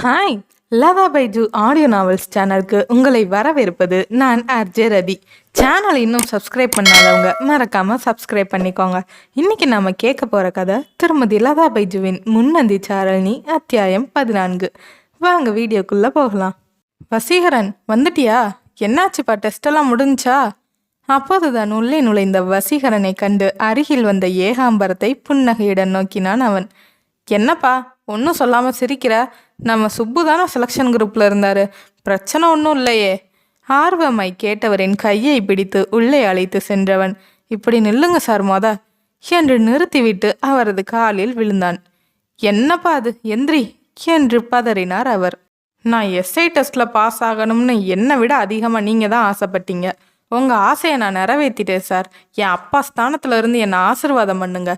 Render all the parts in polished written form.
Hi, Latha Baiju audio novels சேனலுக்கு உங்களை வரவேற்பது நான் ஆர்ஜே ரதி. சேனலை இன்னும் சப்ஸ்கிரைப் பண்ணாதவங்க மறக்காம சப்ஸ்கிரைப் பண்ணிக்கோங்க. இன்னைக்கு நாம கேட்க போற கதை திருமதி லதா பைஜுவின் முன்னந்தி சாரணி அத்தியாயம் 14. வாங்க வீடியோக்குள்ள போகலாம். வசீகரன் வந்துட்டியா? என்னாச்சுப்பா, டெஸ்ட் எல்லாம் முடிஞ்சா? அப்போதுதான் உள்ளே நுழைந்த வசீகரனை கண்டு அருகில் வந்த ஏகாம்பரத்தை புன்னகையுடன் நோக்கினான் அவன். என்னப்பா ஒன்றும் சொல்லாமல் சிரிக்கிற? நம்ம சுப்பு தானே செலெக்ஷன் குரூப்பில் இருந்தார், பிரச்சனை ஒன்றும் இல்லையே? ஆர்வமாய் கேட்டவரின் கையை பிடித்து உள்ளே அழைத்து சென்றவன், இப்படி நில்லுங்க சார் என்று நிறுத்திவிட்டு அவரது காலில் விழுந்தான். என்னப்பா அது, எந்திரி என்று பதறினார் அவர். நான் எஸ்ஐ டெஸ்ட்டில் பாஸ் ஆகணும்னு என்னை விட அதிகமாக நீங்கள் தான் ஆசைப்பட்டீங்க. உங்கள் ஆசையை நான் நிறைவேற்றிட்டேன் சார். என் அப்பா ஸ்தானத்துல இருந்து என்னை ஆசீர்வாதம் பண்ணுங்க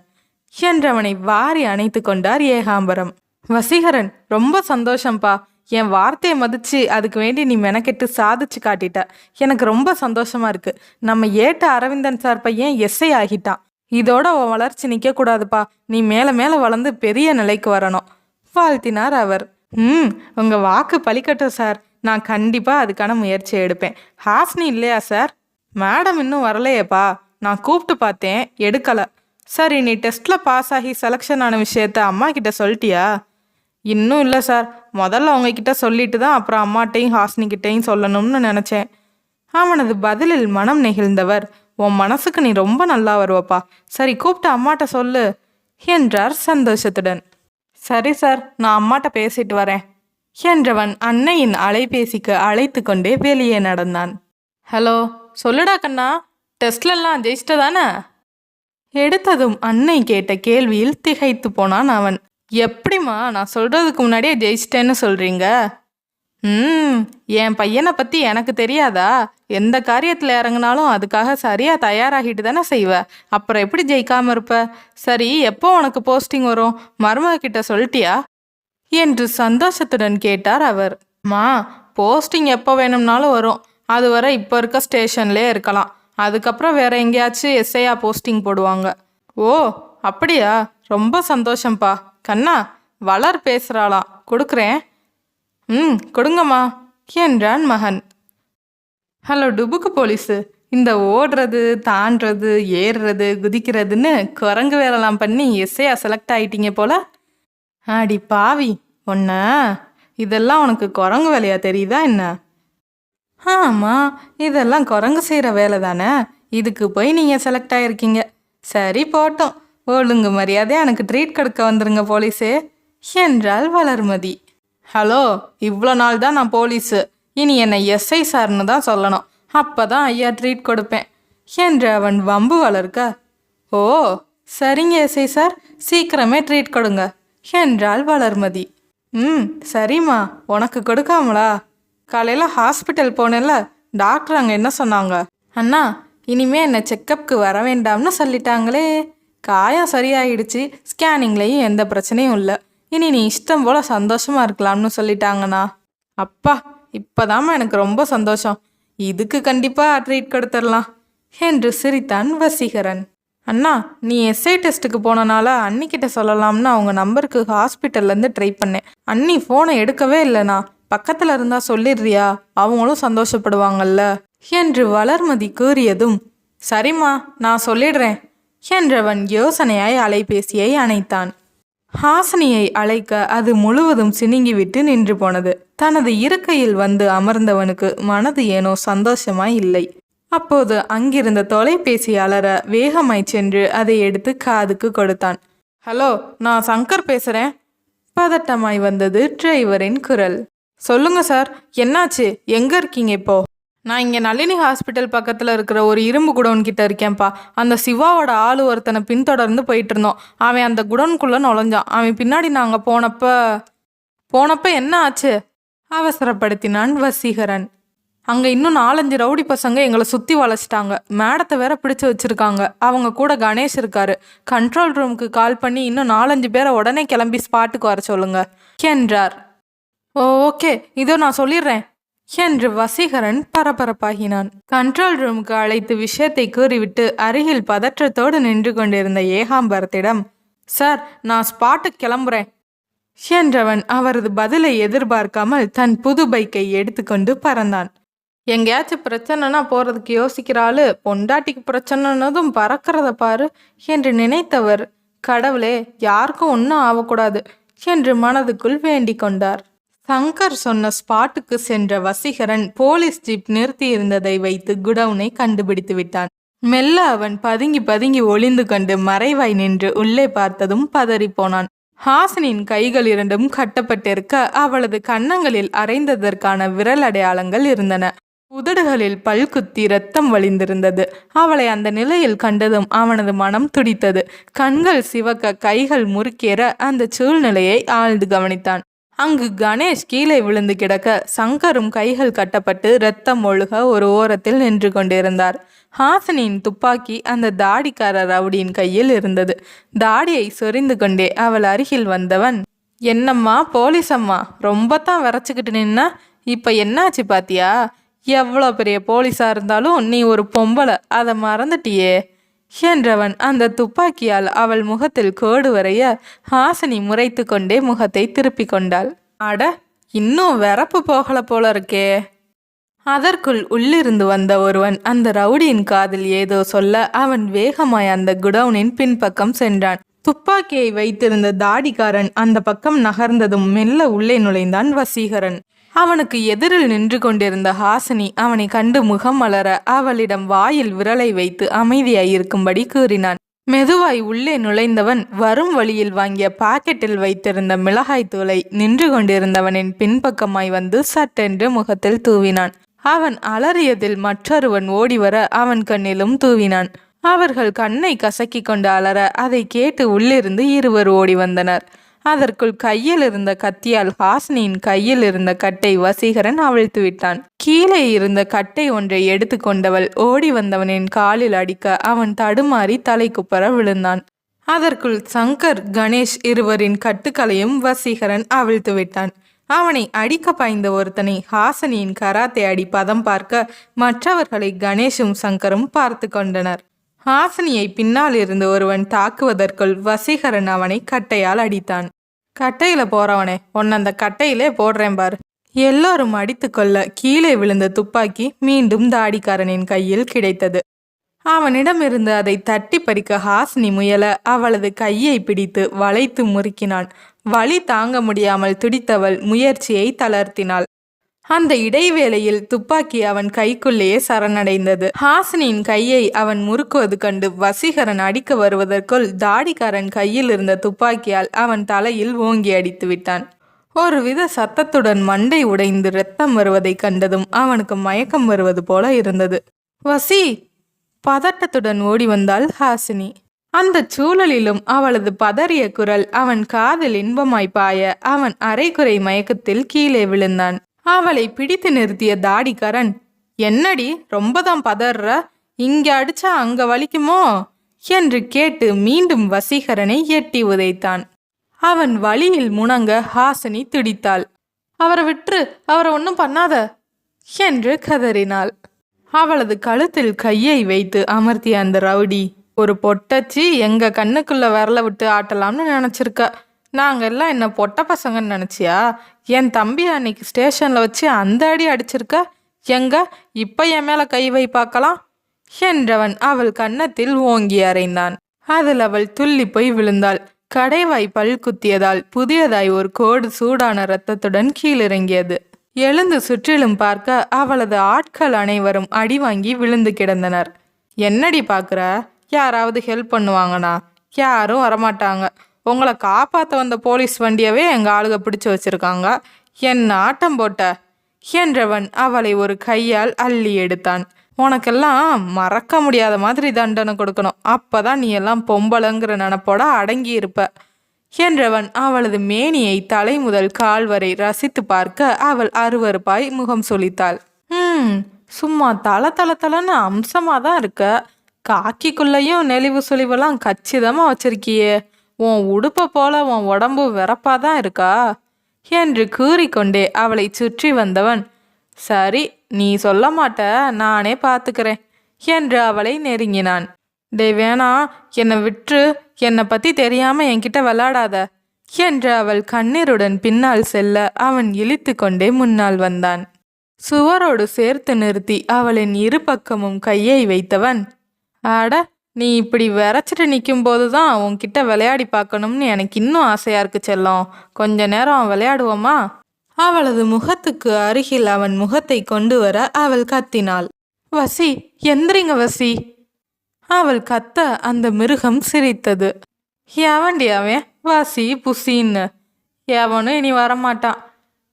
என்றவனை வாரி அணைத்து கொண்டார் ஏகாம்பரம். வசீகரன், ரொம்ப சந்தோஷம்பா. என் வார்த்தையை மதிச்சு அதுக்கு வேண்டி நீ மெனக்கெட்டு சாதிச்சு காட்டிட்ட. எனக்கு ரொம்ப சந்தோஷமா இருக்கு. நம்ம ஏட்ட அரவிந்தன் சார் பையன் எஸ்ஐ ஆகிட்டான். இதோட உன் வளர்ச்சி நிற்க கூடாதுப்பா. நீ மேல மேல வளர்ந்து பெரிய நிலைக்கு வரணும் வாழ்த்தினார் அவர். உங்க வாக்கு பலிக்கட்டும் சார். நான் கண்டிப்பா அதுக்கான முயற்சியை எடுப்பேன். ஹாஸ்னி இல்லையா சார்? மேடம் இன்னும் வரலையேப்பா. நான் கூப்பிட்டு பார்த்தேன், எடுக்கலை. சரி, நீ டெஸ்ட்டில் பாஸ் ஆகி செலெக்ஷன் ஆன விஷயத்த அம்மா கிட்ட சொல்லிட்டியா? இன்னும் இல்லை சார். முதல்ல அவங்கக்கிட்ட சொல்லிட்டு தான் அப்புறம் அம்மாட்டையும் ஹாஸ்னிக்கிட்டையும் சொல்லணும்னு நினச்சேன். அவனது பதிலில் மனம் நெகிழ்ந்தவர், உன் மனசுக்கு நீ ரொம்ப நல்லா வருவப்பா. சரி, கூப்பிட்டு அம்மாட்ட சொல்லு என்றார் சந்தோஷத்துடன். சரி சார், நான் அம்மாட்ட பேசிட்டு வரேன் என்றவன் அன்னையின் அலைபேசிக்கு அழைத்து கொண்டே வெளியே நடந்தான். ஹலோ, சொல்லுடா கண்ணா, டெஸ்ட்லெல்லாம் ஜெயிச்சிட்ட தானே? எடுத்ததும் அன்னை கேட்ட கேள்வியில் திகைத்து போனான் அவன். எப்படிம்மா, நான் சொல்றதுக்கு முன்னாடியே ஜெயிச்சிட்டேன்னு சொல்றீங்க? என் பையனை பத்தி எனக்கு தெரியாதா? எந்த காரியத்துல இறங்கினாலும் அதுக்காக சரியா தயாராகிட்டு தானே செய்வ. அப்புறம் எப்படி ஜெயிக்காம இருப்ப? சரி, எப்போ உனக்கு போஸ்டிங் வரும்? மருமக கிட்ட சொல்லிட்டியா என்று சந்தோஷத்துடன் கேட்டார் அவர். மா, போஸ்டிங் எப்போ வேணும்னாலும் வரும். அதுவரை இப்போ இருக்க ஸ்டேஷன்லேயே இருக்கலாம். அதுக்கப்புறம் வேற எங்கேயாச்சும் எஸ்ஐயா போஸ்டிங் போடுவாங்க. ஓ அப்படியா? ரொம்ப சந்தோஷம்ப்பா. கண்ணா, வளர் பேசுகிறாளாம், கொடுக்குறேன். கொடுங்கம்மா என்றான் மகன். ஹலோ டுபுக்கு போலீஸு, இந்த ஓடுறது தாண்டுறது ஏறுறது குதிக்கிறதுன்னு குரங்கு வேலைலாம் பண்ணி எஸ்ஐயா செலக்ட் ஆகிட்டீங்க போல. ஆடி பாவி, ஒன்ன இதெல்லாம் உனக்கு குரங்கு வேலையா தெரியுதா என்ன? ஆமாம், இதெல்லாம் குரங்கு செய்கிற வேலை தானே. இதுக்கு போய் நீங்கள் செலக்ட் ஆகிருக்கீங்க. சரி போட்டோம், ஒழுங்கு மரியாதையாக எனக்கு ட்ரீட் கொடுக்க வந்துருங்க போலீஸே என்றாள் வளர்மதி. ஹலோ, இவ்வளோ நாள் தான் நான் போலீஸு, இனி என்னை எஸ்ஐ சார்னு தான் சொல்லணும். அப்போ தான் ஐயா ட்ரீட் கொடுப்பேன் என்று அவன் வம்பு வளர்க்க. ஓ சரிங்க எஸ்ஐ சார், சீக்கிரமே ட்ரீட் கொடுங்க என்றாள் வளர்மதி. சரிம்மா, உனக்கு கொடுக்காமலா? காலையில் ஹாஸ்பிட்டல் போனேன்ல, டாக்டர் அங்கே என்ன சொன்னாங்க? அண்ணா, இனிமே என்னை செக்கப்புக்கு வர வேண்டாம்னு சொல்லிட்டாங்களே. காயம் சரியாயிடுச்சு, ஸ்கேனிங்லேயும் எந்த பிரச்சனையும் இல்லை. இனி நீ இஷ்டம் போல் சந்தோஷமாக இருக்கலாம்னு சொல்லிட்டாங்கண்ணா. அப்பா, இப்போதாம்மா எனக்கு ரொம்ப சந்தோஷம். இதுக்கு கண்டிப்பாக ட்ரீட் கொடுத்துடலாம் என்று சிரித்தான் வசீகரன். அண்ணா, நீ எஸ்ஐ டெஸ்ட்டுக்கு போனனால அன்னிக்கிட்ட சொல்லலாம்னு அவங்க நம்பருக்கு ஹாஸ்பிட்டல்லேருந்து ட்ரை பண்ணேன். அன்னி ஃபோனை எடுக்கவே இல்லைண்ணா. பக்கத்தில் இருந்தா சொல்லிடுறியா? அவங்களும் சந்தோஷப்படுவாங்கல்ல என்று வளர்மதி கூறியதும், சரிம்மா நான் சொல்லிடுறேன் என்றவன் யோசனையாய் அலைபேசியை அணைத்தான். ஹாசினியை அழைக்க அது முழுவதும் சினுங்கிவிட்டு நின்று போனது. தனது இருக்கையில் வந்து அமர்ந்தவனுக்கு மனது ஏனோ சந்தோஷமாய் இல்லை. அப்போது அங்கிருந்த தொலைபேசி அலற வேகமாய் சென்று அதை எடுத்து காதுக்கு கொடுத்தான். ஹலோ, நான் சங்கர் பேசுகிறேன். பதட்டமாய் வந்தது டிரைவரின் குரல். சொல்லுங்க சார், என்னாச்சு? எங்கே இருக்கீங்க இப்போ? நான் இங்கே நளினி ஹாஸ்பிட்டல் பக்கத்தில் இருக்கிற ஒரு இரும்பு குடோன் கிட்ட இருக்கேன்ப்பா. அந்த சிவாவோட ஆளு ஒருத்தனை பின்தொடர்ந்து போயிட்டு இருந்தோம். அவன் அந்த குடோனுக்குள்ளே நுழைஞ்சான். அவன் பின்னாடி நாங்கள் போனப்ப என்ன ஆச்சு? அவசரப்படுத்தினான் வசீகரன். அங்கே இன்னும் 4-5 ரவுடி பசங்க எங்களை சுற்றி வளைச்சிட்டாங்க. மேடத்தை வேற பிடிச்சி வச்சுருக்காங்க. அவங்க கூட கணேஷ் இருக்காரு. கண்ட்ரோல் ரூமுக்கு கால் பண்ணி இன்னும் 4-5 பேரை உடனே கிளம்பி ஸ்பாட்டுக்கு வர சொல்லுங்க என்றார். ஓகே, இதோ நான் சொல்லிடுறேன் என்று வசீகரன் பரபரப்பாகினான். கண்ட்ரோல் ரூமுக்கு அழைத்து விஷயத்தை கூறிவிட்டு அருகில் பதற்றத்தோடு நின்று கொண்டிருந்த ஏகாம்பரத்திடம், சார் நான் ஸ்பாட்டுக்கு கிளம்புறேன் என்றவன் அவரது பதிலை எதிர்பார்க்காமல் தன் புது பைக்கை எடுத்துக்கொண்டு பறந்தான். எங்கேயாச்சும் பிரச்சனைனா போறதுக்கு யோசிக்கிறாள், பொண்டாட்டிக்கு பிரச்சனைனதும் பறக்கிறத பாரு என்று நினைத்தவர், கடவுளே யாருக்கும் ஒன்றும் ஆகக்கூடாது என்று மனதுக்குள் வேண்டிக் கொண்டார். சங்கர் சொன்ன ஸ்பாட்டுக்கு சென்ற வசீகரன் போலீஸ் ஜீப் நிறுத்தியிருந்ததை வைத்து குடவுனை கண்டுபிடித்து விட்டான். மெல்ல அவன் பதுங்கி பதுங்கி ஒளிந்து கொண்டு மறைவாய் நின்று உள்ளே பார்த்ததும் பதறி போனான். ஹாசினின் கைகள் இரண்டும் கட்டப்பட்டிருக்க அவளது கன்னங்களில் அரைந்ததற்கான விரல் அடையாளங்கள் இருந்தன. உதடுகளில் பல்குத்தி இரத்தம் வழிந்திருந்தது. அவளை அந்த நிலையில் கண்டதும் அவனது மனம் துடித்தது. கண்கள் சிவக்க கைகள் முறுக்கேற அந்த சூழ்நிலையை ஆழ்ந்து கவனித்தான். அங்கு கணேஷ் கீழே விழுந்து கிடக்க சங்கரும் கைகள் கட்டப்பட்டு இரத்தம் ஒழுக ஒரு ஓரத்தில் நின்று கொண்டிருந்தார். ஹாசினியின் துப்பாக்கி அந்த தாடிக்கார ரவுடியின் கையில் இருந்தது. தாடியை சொரிந்து கொண்டே அவள் அருகில் வந்தவன், என்னம்மா போலீஸ் அம்மா, ரொம்ப தான் விரைச்சிக்கிட்டு நின்னா, இப்போ என்னாச்சு பாத்தியா? எவ்வளோ பெரிய போலீஸா இருந்தாலும் நீ ஒரு பொம்பளை, அதை மறந்துட்டியே என்றவன் அந்த துப்பாக்கியால் அவள் முகத்தில் கோடு வரைய ஹாசினி முறைத்து கொண்டே முகத்தை திருப்பி கொண்டாள். அட, இன்னும் வரப்பு போகல போல இருக்கே. அதற்குள் உள்ளிருந்து வந்த ஒருவன் அந்த ரவுடியின் காதில் ஏதோ சொல்ல அவன் வேகமாய் அந்த குடவுனின் பின்பக்கம் சென்றான். துப்பாக்கியை வைத்திருந்த தாடிக்காரன் அந்த பக்கம் நகர்ந்ததும் மெல்ல உள்ளே நுழைந்தான் வசீகரன். அவனுக்கு எதிரில் நின்று கொண்டிருந்த ஹாசினி அவனை கண்டு முகம் மலர அவளிடம் வாயில் விரலை வைத்து அமைதியாயிருக்கும்படி கூறினான். மெதுவாய் உள்ளே நுழைந்தவன் வரும் வழியில் வாங்கிய பாக்கெட்டில் வைத்திருந்த மிளகாய் தூளை நின்று கொண்டிருந்தவனின் பின்பக்கமாய் வந்து சட்டென்று முகத்தில் தூவினான். அவன் அலறியதில் மற்றொருவன் ஓடிவர அவன் கண்ணிலும் தூவினான். அவர்கள் கண்ணை கசக்கி கொண்டு அலற அதை கேட்டு உள்ளிருந்து இருவர் ஓடி வந்தனர். அதற்குள் கையில் இருந்த கத்தியால் ஹாசினியின் கையில் இருந்த கட்டை வசீகரன் அவிழ்த்து விட்டான். கீழே இருந்த கட்டை ஒன்றை எடுத்து கொண்டவள் ஓடி வந்தவனின் காலில் அடிக்க அவன் தடுமாறி தலை குப்பர விழுந்தான். அதற்குள் சங்கர், கணேஷ் இருவரின் கட்டுக்களையும் வசீகரன் அவிழ்த்து விட்டான். அவனை அடிக்க பாய்ந்த ஒருத்தனை ஹாசினியின் கராத்தே அடி பதம் பார்க்க மற்றவர்களை கணேஷும் சங்கரும் பார்த்து கொண்டனர். ஹாசினியை பின்னால் இருந்து ஒருவன் தாக்குவதற்குள் வசீகரன் அவனை கட்டையால் அடித்தான். கட்டையில போறவனே, உன்னை அந்த கட்டையிலே போடுறேன் பாரு. எல்லோரும் அடித்து கொள்ள கீழே விழுந்த துப்பாக்கி மீண்டும் தாடிக்காரனின் கையில் கிடைத்தது. அவனிடமிருந்து அதை தட்டி பறிக்க ஹாசினி முயல அவளது கையை பிடித்து வளைத்து முறுக்கினான். வலி தாங்க முடியாமல் துடித்தவள் முயற்சியை தளர்த்தினாள். அந்த இடைவேளையில் துப்பாக்கி அவன் கைக்குள்ளேயே சரணடைந்தது. ஹாசினியின் கையை அவன் முறுக்குவது கண்டு வசீகரன் அடிக்க வருவதற்குள் தாடிக்காரன் கையில் இருந்த துப்பாக்கியால் அவன் தலையில் ஓங்கி அடித்து விட்டான். ஒருவித சத்தத்துடன் மண்டை உடைந்து இரத்தம் வருவதை கண்டதும் அவனுக்கு மயக்கம் வருவது போல இருந்தது. வசி, பதட்டத்துடன் ஓடி வந்தாள் ஹாசினி. அந்த சூழலிலும் அவளது பதறிய குரல் அவன் காதில் இன்பமாய் பாய அவன் அரைக்குறை மயக்கத்தில் கீழே விழுந்தான். அவளை பிடித்து நிறுத்திய தாடிக்காரன், என்னடி ரொம்ப தான் பதற, இங்க அடிச்சா அங்க வலிக்குமோ என்று கேட்டு மீண்டும் வசீகரனை எட்டி உதைத்தான். அவன் வலியில் முணங்க ஹாசினி துடித்தாள். அவரை விட்டுரு, அவரை ஒன்றும் பண்ணாத என்று கதறினாள். அவளது கழுத்தில் கையை வைத்து அமர்த்திய அந்த ரவுடி, ஒரு பொட்டச்சி எங்க கண்ணுக்குள்ள விரல விட்டு ஆட்டலாம்னு நினைச்சிருக்க. நாங்கெல்லாம் என்ன பொட்ட பசங்கன்னு நினைச்சியா? என் தம்பி அன்னைக்கு ஸ்டேஷன்ல வச்சு அந்த அடி அடிச்சிருக்க. எங்க இப்ப என் மேல கை வை பார்க்கலாம் என்றவன் அவள் கன்னத்தில் ஓங்கி அறைந்தான். அதில் அவள் துள்ளி போய் விழுந்தாள். கடைவாய் பல் குத்தியதால் புதியதாய் ஒரு கோடு சூடான இரத்தத்துடன் கீழிறங்கியது. எழுந்து சுற்றிலும் பார்க்க அவளது ஆட்கள் அனைவரும் அடி வாங்கி விழுந்து கிடந்தனர். என்னடி பார்க்குற? யாராவது ஹெல்ப் பண்ணுவாங்கண்ணா? யாரும் வரமாட்டாங்க. உங்களை காப்பாற்ற வந்த போலீஸ் வண்டியவே எங்கள் ஆளுக பிடிச்சு வச்சிருக்காங்க. என்ன ஆட்டம் போட்ட என்றவன் அவளை ஒரு கையால் அள்ளி எடுத்தான். உனக்கெல்லாம் மறக்க முடியாத மாதிரி தண்டனை கொடுக்கணும். அப்பதான் நீ எல்லாம் பொம்பளைங்கிற நினப்போட அடங்கி இருப்ப என்றவன் அவளது மேனியை தலை முதல் கால் வரை ரசித்து பார்க்க அவள் அருவருப்பாய் முகம் சொலித்தாள். சும்மா தலன்னு அம்சமாக தான் இருக்க. காக்கிக்குள்ளேயும் நெளிவு சுழிவெல்லாம் கச்சிதமாக வச்சிருக்கியே. உன் உடுப்பை போல உன் உடம்பு வெறப்பாதான் இருக்கா என்று கூறிக்கொண்டே அவளை சுற்றி வந்தவன், சரி நீ சொல்ல மாட்ட, நானே பார்த்துக்கிறேன் என்று அவளை நெருங்கினான். டே வேணா, என்னை விட்டு என்னை பற்றி தெரியாமல் என்கிட்ட விளையாடாத என்று அவள் கண்ணீருடன் பின்னால் செல்ல அவன் இழுத்து கொண்டே முன்னால் வந்தான். சுவரோடு சேர்த்து நிறுத்தி அவளின் இரு பக்கமும் கையை வைத்தவன், அட, நீ இப்படி விரைச்சிட்டு நிற்கும் போது தான் உன்கிட்ட விளையாடி பார்க்கணும்னு எனக்கு இன்னும் ஆசையா இருக்கு செல்லம். கொஞ்ச நேரம் விளையாடுவோமா? அவளது முகத்துக்கு அருகில் அவன் முகத்தை கொண்டு வர அவள் கத்தினாள். வசி, எந்திரிங்க வசி. அவள் கத்த அந்த மிருகம் சிரித்தது. எவன்டி அவன் வாசி புசின்னு? எவனும் இனி வரமாட்டான்.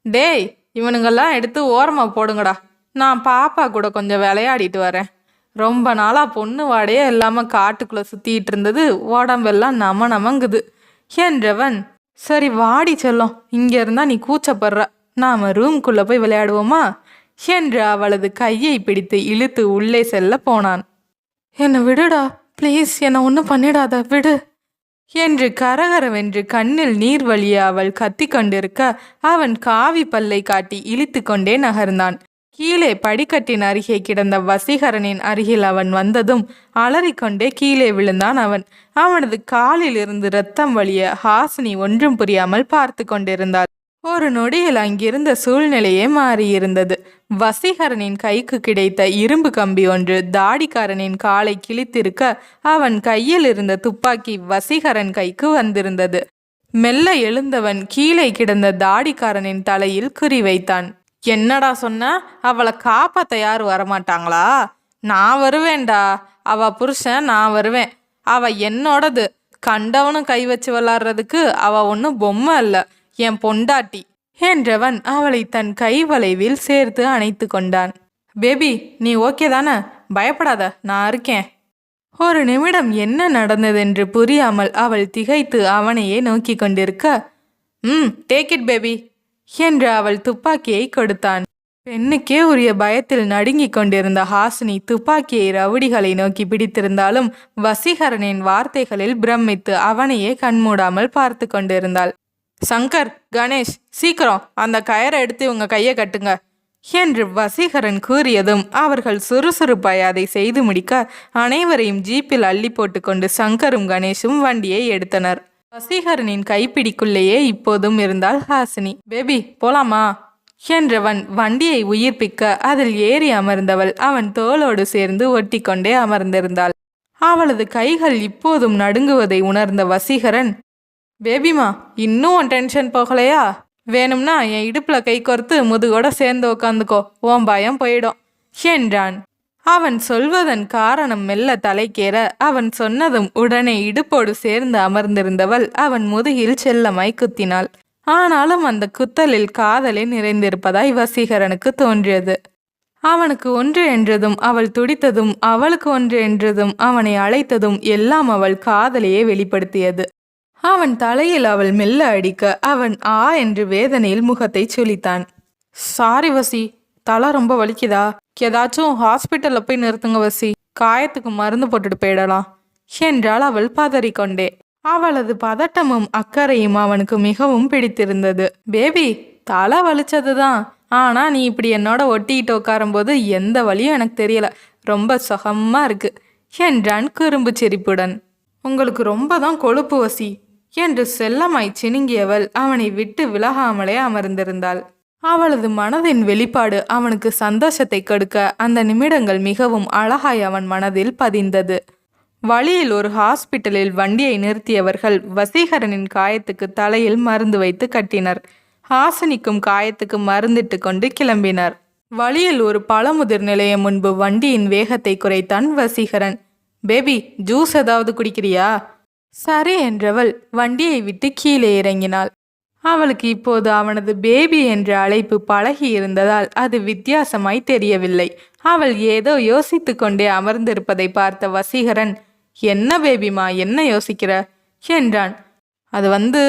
டேய், இவனுங்கெல்லாம் எடுத்து ஓரமாக போடுங்கடா. நான் பாப்பா கூட கொஞ்சம் விளையாடிட்டு வரேன். ரொம்ப நாளாக பொண்ணு வாடையே இல்லாமல் காட்டுக்குள்ளே சுற்றிட்டு இருந்தது, உடம்பெல்லாம் நமங்குது என்றவன், சரி வாடி செல்லம், இங்கே இருந்தால் நீ கூச்சப்படுற, நாம் ரூம்குள்ளே போய் விளையாடுவோமா என்று அவளது கையை பிடித்து இழுத்து உள்ளே செல்ல போனான். என்னை விடுடா ப்ளீஸ், என்னை ஒன்றும் பண்ணிடாத, விடு என்று கரகரவென்று கண்ணில் நீர் வழிய அவள் கத்தி கொண்டிருக்க அவன் காவி பல்லை காட்டி இழுத்து கொண்டே நகர்ந்தான். கீழே படிக்கட்டின் அருகே கிடந்த வசீகரனின் அருகில் அவன் வந்ததும் அலறிக்கொண்டே கீழே விழுந்தான் அவன். அவனது காலில் இருந்து இரத்தம் வழிய ஹாசினி ஒன்றும் புரியாமல் பார்த்து கொண்டிருந்தாள். ஒரு நொடியில் அங்கிருந்த சூழ்நிலையே மாறியிருந்தது. வசீகரனின் கைக்கு கிடைத்த இரும்பு கம்பி ஒன்று தாடிக்காரனின் காலை கிழித்திருக்க அவன் கையில் இருந்த துப்பாக்கி வசீகரன் கைக்கு வந்திருந்தது. மெல்ல எழுந்தவன் கீழே கிடந்த தாடிக்காரனின் தலையில் குறிவைத்தான். என்னடா சொன்ன? அவளை காப்பாத்த யாரும் வரமாட்டாங்களா? நான் வருவேன்டா. அவ புருஷன், நான் வருவேன். அவ என்னோடது. கண்டவனும் கை வச்சு விளாடுறதுக்கு அவ ஒன்றும் பொம்மை அல்ல, என் பொண்டாட்டி என்றவன் அவளை தன் கை வளைவில் சேர்த்து அணைத்து கொண்டான். பேபி, நீ ஓகே தானே? பயப்படாத, நான் இருக்கேன். ஒரு நிமிடம் என்ன நடந்ததென்று புரியாமல் அவள் திகைத்து அவனையே நோக்கி கொண்டிருக்க, டேக் இட் பேபி என்று அவள் துப்பாக்கியை கொடுத்தான். பெண்ணுக்கே உரிய பயத்தில் நடுங்கிக் கொண்டிருந்த ஹாசினி துப்பாக்கியை ரவுடிகளை நோக்கி பிடித்திருந்தாலும் வசீகரனின் வார்த்தைகளில் பிரமித்து அவனையே கண்மூடாமல் பார்த்து கொண்டிருந்தாள். சங்கர், கணேஷ், சீக்கிரம் அந்த கயரை எடுத்து உங்க கையை கட்டுங்க என்று வசீகரன் கூறியதும் அவர்கள் சுறுசுறுப்பாய் அதை செய்து முடிக்க அனைவரையும் ஜீப்பில் அள்ளி போட்டு கொண்டு சங்கரும் கணேஷும் வண்டியை எடுத்தனர். வசீகரனின் கைப்பிடிக்குள்ளேயே இப்போதும் இருந்தாள் ஹாசினி. பேபி, போலாமா என்றவன் வண்டியை உயிர்ப்பிக்க அதில் ஏறி அமர்ந்தவள் அவன் தோளோடு சேர்ந்து ஒட்டி கொண்டே அமர்ந்திருந்தாள். அவளது கைகள் இப்போதும் நடுங்குவதை உணர்ந்த வசீகரன், பேபிமா, இன்னும் உன் டென்ஷன் போகலையா? வேணும்னா என் இடுப்பில் கை கோர்த்து முதுகோட சேர்ந்து உக்காந்துக்கோ, உன் பயம் போயிடும் என்றான். அவன் சொல்வதன் காரணம் மெல்ல தலைக்கேற அவன் சொன்னதும் உடனே இடுப்போடு சேர்ந்து அமர்ந்திருந்தவள் அவன் முதுகில் செல்லமாய் குத்தினாள். ஆனாலும் அந்த குத்தலில் காதலே நிறைந்திருப்பதாய் வசீகரனுக்கு தோன்றியது. அவனுக்கு ஒன்று என்றதும் அவள் துடித்ததும் அவளுக்கு ஒன்று என்றதும் அவனை அழைத்ததும் எல்லாம் அவள் காதலையே வெளிப்படுத்தியது. அவன் தலையில் அவள் மெல்ல அடிக்க அவன் ஆ என்று வேதனையில் முகத்தை சுளித்தான். சாரி வசி, தலை ரொம்ப வலிக்குதா? ஏதாச்சும் ஹாஸ்பிட்டலில் போய் நிறுத்துங்க வசி, காயத்துக்கு மருந்து போட்டுட்டு போயிடலாம் என்றாள் அவள் பதறிக்கொண்டே. அவளது பதட்டமும் அக்கறையும் அவனுக்கு மிகவும் பிடித்திருந்தது. பேபி, தலை வலிச்சதுதான், ஆனா நீ இப்படி என்னோட ஒட்டிக்கிட்டு உட்காரும்போது எந்த வலியும் எனக்கு தெரியல, ரொம்ப சுகமா இருக்கு என்றான் குறும்பு சிரிப்புடன். உங்களுக்கு ரொம்ப தான் கொழுப்பு வசி என்று செல்லமாய் சினுங்கியவள் அவனை விட்டு விலகாமலே அமர்ந்திருந்தாள். அவளது மனதின் வெளிப்பாடு அவனுக்கு சந்தோஷத்தை கொடுக்க அந்த நிமிடங்கள் மிகவும் அழகாய் அவன் மனதில் பதிந்தது. வழியில் ஒரு ஹாஸ்பிட்டலில் வண்டியை நிறுத்தியவர்கள் வசீகரனின் காயத்துக்கு தலையில் மருந்து வைத்து கட்டினர். ஹாசினிக்கும் காயத்துக்கு மருந்திட்டு கொண்டு கிளம்பினர். வழியில் ஒரு பழமுதிர் நிலையம் முன்பு வண்டியின் வேகத்தை குறைத்தான் வசீகரன். பேபி, ஜூஸ் ஏதாவது குடிக்கிறியா? சரி என்றவள் வண்டியை விட்டு கீழே இறங்கினாள். அவளுக்கு இப்போது அவனது பேபி என்ற அழைப்பு பழகி இருந்ததால் அது வித்தியாசமாய் தெரியவில்லை. அவள் ஏதோ யோசித்து கொண்டே அமர்ந்திருப்பதை பார்த்த வசீகரன், என்ன பேபிமா, என்ன யோசிக்கிற என்றான். அது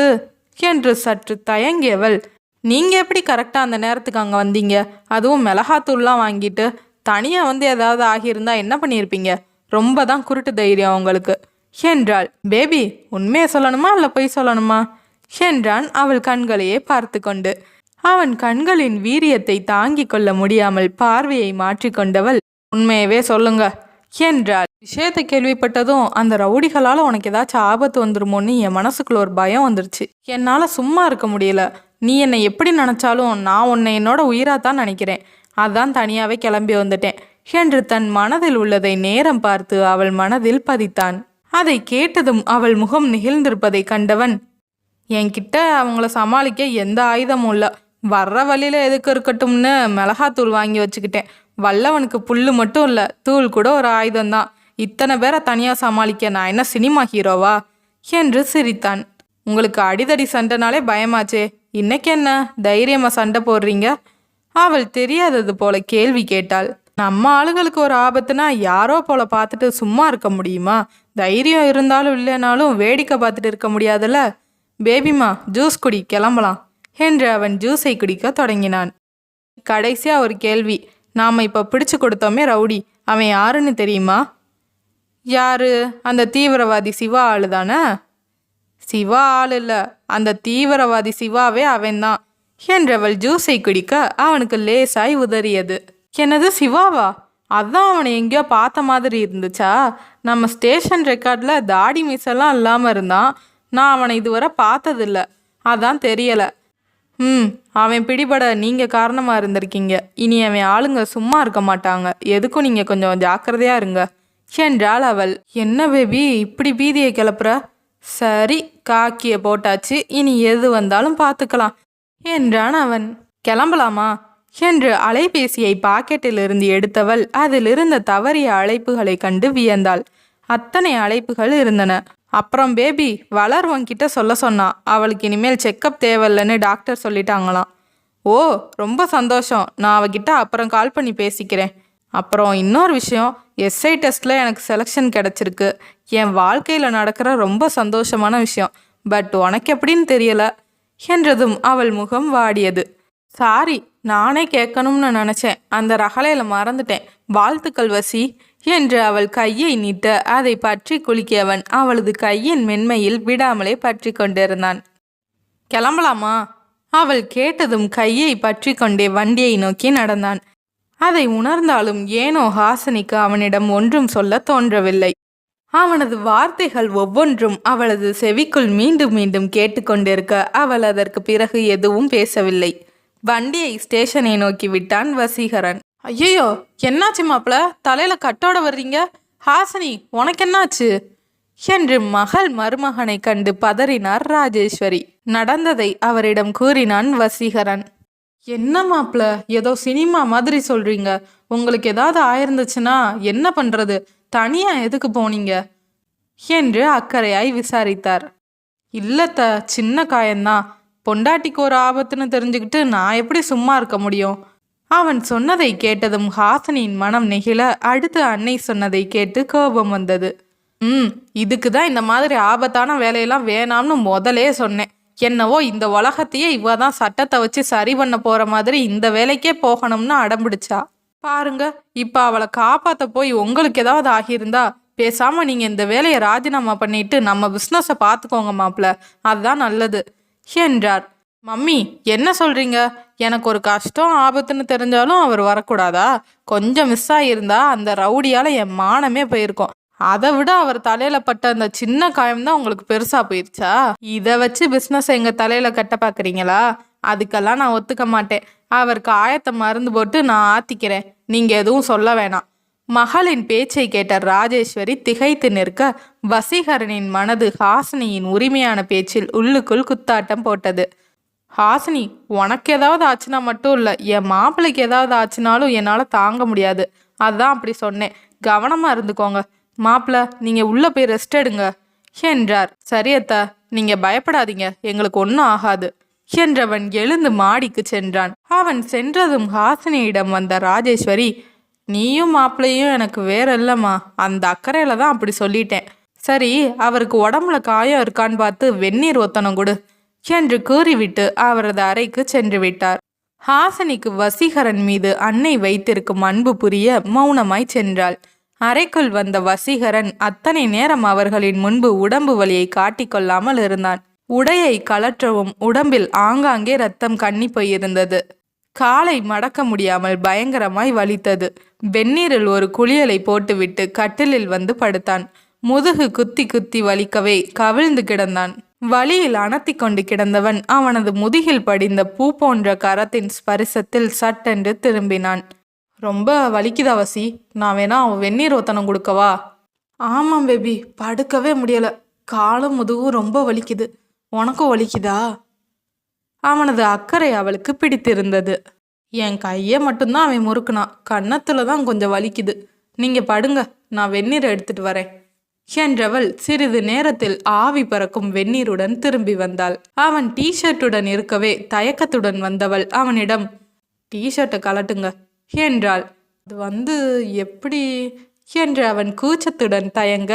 என்று சற்று தயங்கியவள், நீங்க எப்படி கரெக்டா அந்த நேரத்துக்கு அங்க வந்தீங்க? அதுவும் மிளகாத்தூள்லாம் வாங்கிட்டு தனியா ஏதாவது ஆகியிருந்தா என்ன பண்ணியிருப்பீங்க? ரொம்ப தான் குருட்டு தைரியம் உங்களுக்கு என்றாள். பேபி, உண்மையை சொல்லணுமா இல்லை பொய் சொல்லணுமா என்றான் அவள் கண்களையே பார்த்து கொண்டு. அவன் கண்களின் வீரியத்தை தாங்கிக் கொள்ள முடியாமல் பார்வையை மாற்றிக்கொண்டவள், உண்மையவே சொல்லுங்க என்றாள். விஷயத்தை கேள்விப்பட்டதும் அந்த ரவுடிகளால் உனக்கு ஏதாச்சும் ஆபத்து வந்துருமோன்னு என் மனசுக்குள்ள ஒரு பயம் வந்துருச்சு. என்னால் சும்மா இருக்க முடியல. நீ என்னை எப்படி நினச்சாலும் நான் உன்னை என்னோட உயிராத்தான் நினைக்கிறேன். அதான் தனியாகவே கிளம்பி வந்துட்டேன் என்று தன் மனதில் உள்ளதை நேரம் பார்த்து அவள் மனதில் பதித்தான். அதை கேட்டதும் அவள் முகம் நெகிழ்ந்திருப்பதை கண்டவன், என்கிட்ட அவங்கள சமாளிக்க எந்த ஆயுதமும் இல்லை. வர்ற வழியில் எதுக்கு இருக்கட்டும்னு மிளகாத்தூள் வாங்கி வச்சுக்கிட்டேன். வல்லவனுக்கு புல்லு மட்டும் இல்லை, தூள் கூட ஒரு ஆயுதம்தான். இத்தனை பேரை தனியாக சமாளிக்க நான் என்ன சினிமா ஹீரோவா என்று சிரித்தான். உங்களுக்கு அடிதடி சண்டைனாலே பயமாச்சே, இன்னைக்கு என்ன தைரியமாக சண்டை போடுறீங்க? அவள் தெரியாதது போல கேள்வி கேட்டாள். நம்ம ஆளுகளுக்கு ஒரு ஆபத்துனா யாரோ போல பார்த்துட்டு சும்மா இருக்க முடியுமா? தைரியம் இருந்தாலும் இல்லைனாலும் வேடிக்கை பார்த்துட்டு இருக்க முடியாதுல்ல. பேபிமா ஜூஸ் குடி, கிளம்பலாம் என்று அவன் ஜூஸை குடிக்க தொடங்கினான். கடைசியாக ஒரு கேள்வி, நாம் இப்போ பிடிச்சு கொடுத்தோமே ரவுடி, அவன் யாருன்னு தெரியுமா? யாரு? அந்த தீவிரவாதி சிவா ஆளு தானே? சிவா ஆள் இல்லை, அந்த தீவிரவாதி சிவாவே அவன்தான் என்றவள் ஜூஸை குடிக்க அவனுக்கு லேசாய் உதறியது. என்னது சிவாவா? அதான் அவனை எங்கேயோ பார்த்த மாதிரி இருந்துச்சா? நம்ம ஸ்டேஷன் ரெக்கார்டில் தாடி மீசெல்லாம் இல்லாமல் இருந்தான். நான் அவனை இதுவரை பார்த்ததில்ல, அதான் தெரியலை. அவன் பிடிபட நீங்கள் காரணமாக இருந்திருக்கீங்க. இனி அவன் ஆளுங்க சும்மா இருக்க மாட்டாங்க. எதுக்கும் நீங்கள் கொஞ்சம் ஜாக்கிரதையாக இருங்க என்றாள் அவள். என்ன பேபி இப்படி பீதியை கிளப்புற? சரி, காக்கியை போட்டாச்சு, இனி எது வந்தாலும் பார்த்துக்கலாம் என்றான் அவன். கிளம்பலாமா என்று அலைபேசியை பாக்கெட்டிலிருந்து எடுத்தவள் அதிலிருந்த தவறிய அழைப்புகளை கண்டு வியந்தாள். அத்தனை அழைப்புகள் இருந்தன. அப்புறம் பேபி வளர் உன்கிட்ட சொல்ல சொன்னா, அவளுக்கு இனிமேல் செக்கப் தேவையில்லைன்னு டாக்டர் சொல்லிட்டாங்களாம். ஓ, ரொம்ப சந்தோஷம். நான் அவகிட்ட அப்புறம் கால் பண்ணி பேசிக்கிறேன். அப்புறம் இன்னொரு விஷயம், எஸ்ஐ டெஸ்ட்டில் எனக்கு செலெக்ஷன் கிடச்சிருக்கு. என் வாழ்க்கையில் நடக்கிற ரொம்ப சந்தோஷமான விஷயம். பட் உனக்கு எப்படின்னு தெரியலை என்றதும் அவள் முகம் வாடியது. சாரி, நானே கேட்கணும்னு நினச்சேன், அந்த ரகலையில் மறந்துட்டேன். வாழ்த்துக்கள் வசி என்று அவள் கையை நீட்ட அதை பற்றி குலுக்கியவன் அவளது கையின் மென்மையில் விடாமலே பற்றி கொண்டிருந்தான். கிளம்பலாமா? அவள் கேட்டதும் கையை பற்றி கொண்டே வண்டியை நோக்கி நடந்தான். அதை உணர்ந்தாலும் ஏனோ ஹாசினிக்கு அவனிடம் ஒன்றும் சொல்ல தோன்றவில்லை. அவனது வார்த்தைகள் ஒவ்வொன்றும் அவளது செவிக்குள் மீண்டும் மீண்டும் கேட்டுக்கொண்டிருக்க அவள் அதற்கு பிறகு எதுவும் பேசவில்லை. வண்டியை ஸ்டேஷனை நோக்கி விட்டான் வசீகரன். ஐயோ, என்னாச்சு மாப்பிள? தலையில கட்டோட வர்றீங்க? ஹாசினி, உனக்கு என்னாச்சு என்று மகள் மருமகனை கண்டு பதறினார் ராஜேஸ்வரி. நடந்ததை அவரிடம் கூறினான் வசீகரன். என்ன மாப்பிள, ஏதோ சினிமா மாதிரி சொல்றீங்க. உங்களுக்கு ஏதாவது ஆயிருந்துச்சுன்னா என்ன பண்றது? தனியா எதுக்கு போனீங்க என்று அக்கறையாய் விசாரித்தார். இல்லத்த, சின்ன காயந்தான். பொண்டாட்டிக்கு ஒரு ஆபத்துன்னு தெரிஞ்சுக்கிட்டு நான் எப்படி சும்மா இருக்க முடியும்? அவன் சொன்னதை கேட்டதும் ஹாசினியின் மனம் நெகிழ அடுத்து அன்னை சொன்னதை கேட்டு கோபம் வந்தது. இதுக்கு தான் இந்த மாதிரி ஆபத்தான வேலையெல்லாம் வேணாம்னு முதலே சொன்னேன். என்னவோ இந்த உலகத்தையே இவ தான் சட்டத்தை வச்சு சரி பண்ண போற மாதிரி இந்த வேலைக்கே போகணும்னு அடம்பிடிச்சா. பாருங்க, இப்ப அவளை காப்பாத்த போய் உங்களுக்கு ஏதாவது ஆகியிருந்தா பேசாம நீங்க இந்த வேலையை ராஜினாமா பண்ணிட்டு நம்ம பிஸ்னஸை பார்த்துக்கோங்க மாப்பிள்ள, அதுதான் நல்லது என்றார். மம்மி, என்ன சொல்றீங்க? எனக்கு ஒரு கஷ்டம் ஆபத்துன்னு தெரிஞ்சாலும் அவர் வரக்கூடாதா? கொஞ்சம் மிஸ் ஆகியிருந்தா அந்த ரவுடியால என் மானமே போயிருக்கும். அதை விட அவர் தலையில பட்ட அந்த சின்ன காயம்தான் உங்களுக்கு பெருசா போயிருச்சா? இதை வச்சு பிஸ்னஸ் எங்க தலையில கட்ட பாக்குறீங்களா? அதுக்கெல்லாம் நான் ஒத்துக்க மாட்டேன். அவர் காயத்தை மருந்து போட்டு நான் ஆத்திக்கிறேன், நீங்க எதுவும் சொல்ல வேணாம். மகளின் பேச்சை கேட்ட ராஜேஸ்வரி திகைத்து நிற்க வசீகரனின் மனது ஹாசினியின் உரிமையான பேச்சில் உள்ளுக்குள் குத்தாட்டம் போட்டது. ஹாசினி, உனக்கு ஏதாவது ஆச்சுன்னா மட்டும் இல்லை, என் மாப்பிள்ளைக்கு ஏதாவது ஆச்சுனாலும் என்னால் தாங்க முடியாது. அதான் அப்படி சொன்னேன். கவனமாக இருந்துக்கோங்க. மாப்பிள்ள, நீங்கள் உள்ளே போய் ரெஸ்ட் எடுங்க என்றார். சரியத்தா, நீங்கள் பயப்படாதீங்க, எங்களுக்கு ஒன்றும் ஆகாது என்றவன் எழுந்து மாடிக்கு சென்றான். அவன் சென்றதும் ஹாசினியிடம் வந்த ராஜேஸ்வரி, நீயும் மாப்பிள்ளையும் எனக்கு வேற இல்லைம்மா, அந்த அக்கறையில் தான் அப்படி சொல்லிட்டேன். சரி, அவருக்கு உடம்புல காயம் இருக்கான்னு பார்த்து வெந்நீர் ஒத்தனம் கொடு என்று கூறிவிட்டு அவரது அறைக்கு சென்று விட்டார். ஹாசினிக்கு வசீகரன் மீது அன்னை வைத்திருக்கும் அன்பு புரிய மௌனமாய் சென்றாள். அறைக்குள் வந்த வசீகரன் அத்தனை நேரம் அவர்களின் முன்பு உடம்பு வலியை காட்டிக்கொள்ளாமல் இருந்தான். உடையை கலற்றவும் உடம்பில் ஆங்காங்கே ரத்தம் கன்னி போயிருந்தது. காலை மடக்க முடியாமல் பயங்கரமாய் வலித்தது. வெந்நீரில் ஒரு குளியலை போட்டுவிட்டு கட்டிலில் வந்து படுத்தான். முதுகு குத்தி குத்தி வலிக்கவே கவிழ்ந்து கிடந்தான். வலியில் அனத்தி கொண்டு கிடந்தவன் அவனது முதுகில் படிந்த பூ போன்ற கரத்தின் ஸ்பரிசத்தில் சட்டென்று திரும்பினான். ரொம்ப வலிக்குதா வசி? நான் வேணா அவன் வெந்நீர் ஒத்தனம் கொடுக்கவா? ஆமாம் பேபி, படுக்கவே முடியல. காலும் முதுகும் ரொம்ப வலிக்குது. உனக்கும் வலிக்குதா? அவனது அக்கறை அவளுக்கு பிடித்திருந்தது. என் கையை மட்டும்தான் அவன் முறுக்குனான். கன்னத்துல தான் கொஞ்சம் வலிக்குது. நீங்க படுங்க, நான் வெந்நீர் எடுத்துட்டு வரேன் என்றவள் சிறிது நேரத்தில் ஆவி பறக்கும் வெந்நீருடன் திரும்பி வந்தாள். அவன் டிஷர்ட்டுடன் இருக்கவே தயக்கத்துடன் வந்தவள் அவனிடம், டிஷர்ட்டை கலட்டுங்க என்றாள். அது எப்படி என்று அவன் கூச்சத்துடன் தயங்க,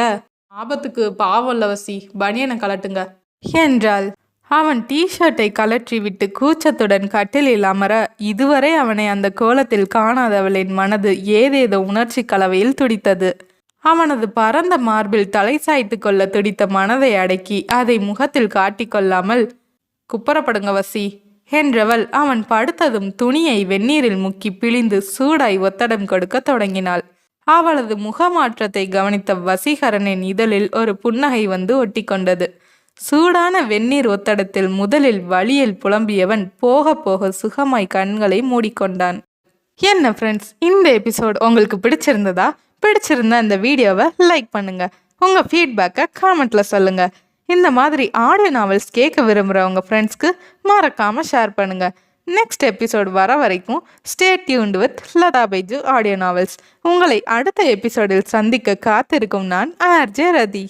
ஆபத்துக்கு பாவல்லவசி, பனியனை கலட்டுங்க என்றாள். அவன் டிஷர்ட்டை கலற்றி விட்டு கூச்சத்துடன் கட்டிலில் அமர, இதுவரை அவனை அந்த கோலத்தில் காணாதவளின் மனது ஏதேதோ உணர்ச்சி கலவையில் துடித்தது. அவனது பரந்த மார்பில் தலை சாய்த்து கொள்ள துடித்த மனதை அடக்கி அதை முகத்தில் காட்டிக்கொள்ளாமல், குப்பரப்படுங்க வசி என்றவள் அவன் படுத்ததும் துணியை வெந்நீரில் முக்கி பிழிந்து சூடாய் ஒத்தடம் கொடுக்க தொடங்கினாள். அவளது முகமாற்றத்தை கவனித்த வசீகரனின் இதழில் ஒரு புன்னகை வந்து ஒட்டி கொண்டது. சூடான வெந்நீர் ஒத்தடத்தில் முதலில் வலியில் புலம்பியவன் போக போக சுகமாய் கண்களை மூடிக்கொண்டான். என்ன ஃப்ரெண்ட்ஸ், இந்த எபிசோட் உங்களுக்கு பிடிச்சிருந்ததா? பிடிச்சிருந்தா இந்த வீடியோவை லைக் பண்ணுங்க. உங்கள் ஃபீட்பேக்கை காமெண்ட்ல சொல்லுங்க. இந்த மாதிரி ஆடியோ நாவல்ஸ் கேட்க விரும்புகிறவங்க ஃப்ரெண்ட்ஸ்க்கு மறக்காமல் ஷேர் பண்ணுங்க. நெக்ஸ்ட் எபிசோட் வர வரைக்கும் stay tuned with Latha Baiju audio novels. உங்களை அடுத்த எபிசோடில் சந்திக்க காத்திருக்கும் நான் ஆர்ஜே ரதி.